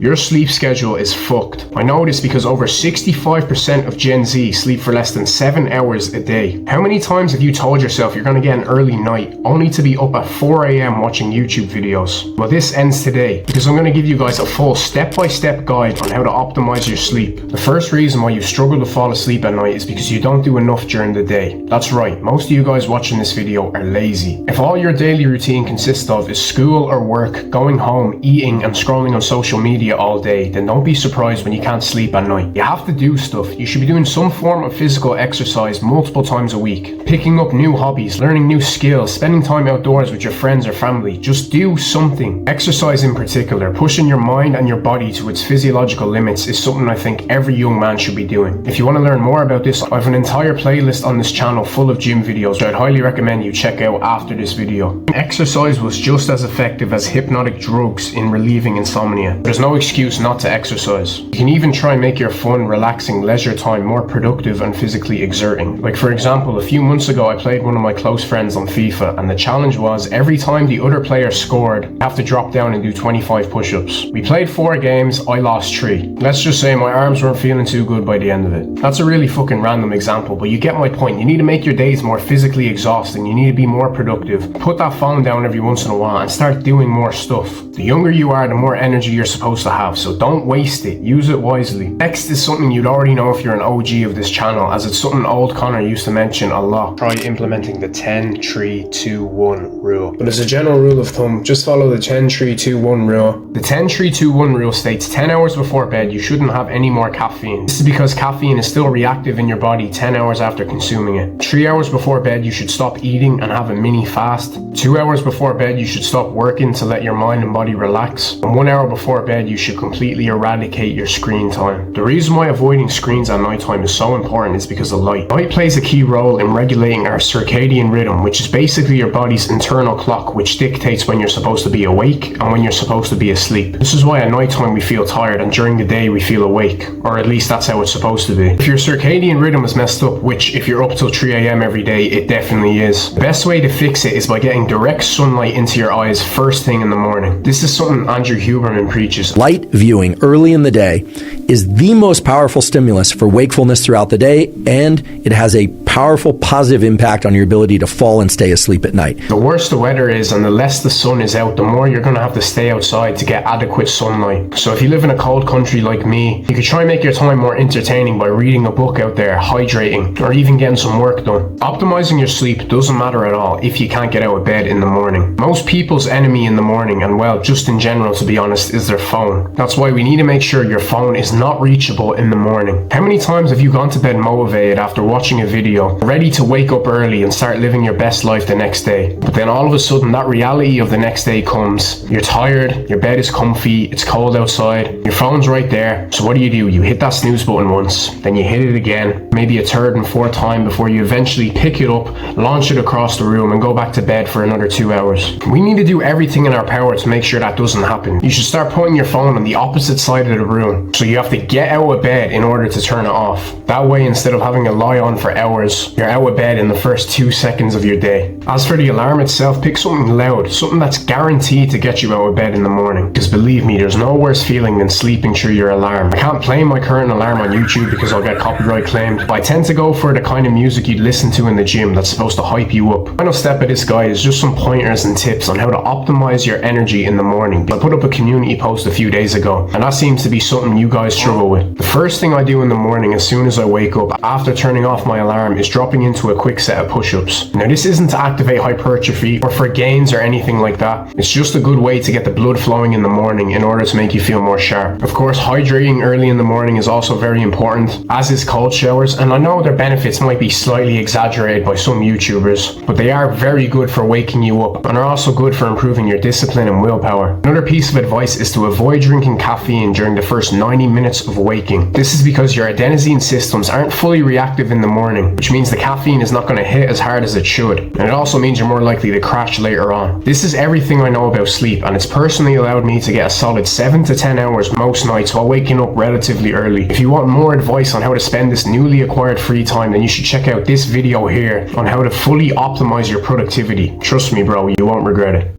Your sleep schedule is fucked. I know this because over 65% of Gen Z sleep for less than 7 hours a day. How many times have you told yourself you're going to get an early night only to be up at 4 a.m. watching YouTube videos? Well, this ends today because I'm going to give you guys a full step-by-step guide on how to optimize your sleep. The first reason why you struggle to fall asleep at night is because you don't do enough during the day. That's right, most of you guys watching this video are lazy. If all your daily routine consists of is school or work, going home, eating and scrolling on social media all day, then don't be surprised when you can't sleep at night. You have to do stuff. You should be doing some form of physical exercise multiple times a week, picking up new hobbies, learning new skills, spending time outdoors with your friends or family. Just do something. Exercise in particular, pushing your mind and your body to its physiological limits, is something I think every young man should be doing. If you want to learn more about this, I have an entire playlist on this channel full of gym videos that I'd highly recommend you check out after this video. Exercise was just as effective as hypnotic drugs in relieving insomnia. There's no excuse not to exercise. You can even try and make your fun, relaxing leisure time more productive and physically exerting. Like for example, a few months ago I played one of my close friends on FIFA, and the challenge was every time the other player scored, you have to drop down and do 25 push-ups. We played 4 games, I lost 3. Let's just say my arms weren't feeling too good by the end of it. That's a really fucking random example, but you get my point. You need to make your days more physically exhausting. You need to be more productive. Put that phone down every once in a while and start doing more stuff. The younger you are, the more energy you're supposed to have, so don't waste it. Use it wisely. Next is something you'd already know if you're an OG of this channel, as it's something old Connor used to mention a lot. Try implementing the 10-3-2-1 rule. But as a general rule of thumb, just follow the 10-3-2-1 rule. The 10-3-2-1 rule states 10 hours before bed you shouldn't have any more caffeine. This is because caffeine is still reactive in your body 10 hours after consuming it. 3 hours before bed you should stop eating and have a mini fast. 2 hours before bed you should stop working to let your mind and body relax. And 1 hour before bed you should completely eradicate your screen time. The reason why avoiding screens at night time is so important is because of light. Light plays a key role in regulating our circadian rhythm, which is basically your body's internal clock, which dictates when you're supposed to be awake and when you're supposed to be asleep. This is why at night time we feel tired and during the day we feel awake, or at least that's how it's supposed to be. If your circadian rhythm is messed up, which if you're up till 3 a.m. every day, it definitely is, the best way to fix it is by getting direct sunlight into your eyes first thing in the morning. This is something Andrew Huberman preaches. Light viewing early in the day is the most powerful stimulus for wakefulness throughout the day, and it has a powerful positive impact on your ability to fall and stay asleep at night. The worse the weather is and the less the sun is out, the more you're going to have to stay outside to get adequate sunlight. So if you live in a cold country like me, you could try and make your time more entertaining by reading a book out there, hydrating, or even getting some work done. Optimizing your sleep doesn't matter at all if you can't get out of bed in the morning. Most people's enemy in the morning, and well, just in general to be honest, is their phone. That's why we need to make sure your phone is not reachable in the morning. How many times have you gone to bed motivated after watching a video, ready to wake up early and start living your best life the next day? But then all of a sudden that reality of the next day comes. You're tired, your bed is comfy, it's cold outside, your phone's right there. So what do? You hit that snooze button once, then you hit it again, maybe a third and fourth time before you eventually pick it up, launch it across the room and go back to bed for another 2 hours. We need to do everything in our power to make sure that doesn't happen. You should start putting your phone on the opposite side of the room, so you have to get out of bed in order to turn it off. That way, instead of having to lie on for hours, you're out of bed in the first 2 seconds of your day. As for the alarm itself, pick something loud, something that's guaranteed to get you out of bed in the morning. Because believe me, there's no worse feeling than sleeping through your alarm. I can't play my current alarm on YouTube because I'll get copyright claimed, but I tend to go for the kind of music you'd listen to in the gym that's supposed to hype you up. Final step of this guide is just some pointers and tips on how to optimize your energy in the morning. I put up a community post a few days ago, and that seems to be something you guys struggle with. The first thing I do in the morning as soon as I wake up after turning off my alarm is dropping into a quick set of push-ups. Now this isn't to activate hypertrophy or for gains or anything like that. It's just a good way to get the blood flowing in the morning in order to make you feel more sharp. Of course, hydrating early in the morning is also very important, as is cold showers, and I know their benefits might be slightly exaggerated by some YouTubers, but they are very good for waking you up and are also good for improving your discipline and willpower. Another piece of advice is to avoid drinking caffeine during the first 90 minutes of waking. This is because your adenosine systems aren't fully reactive in the morning, which means the caffeine is not going to hit as hard as it should, and it also means you're more likely to crash later on. This is everything I know about sleep, and it's personally allowed me to get a solid 7 to 10 hours most nights while waking up relatively early. If you want more advice on how to spend this newly acquired free time, then you should check out this video here on how to fully optimize your productivity. Trust me bro, you won't regret it.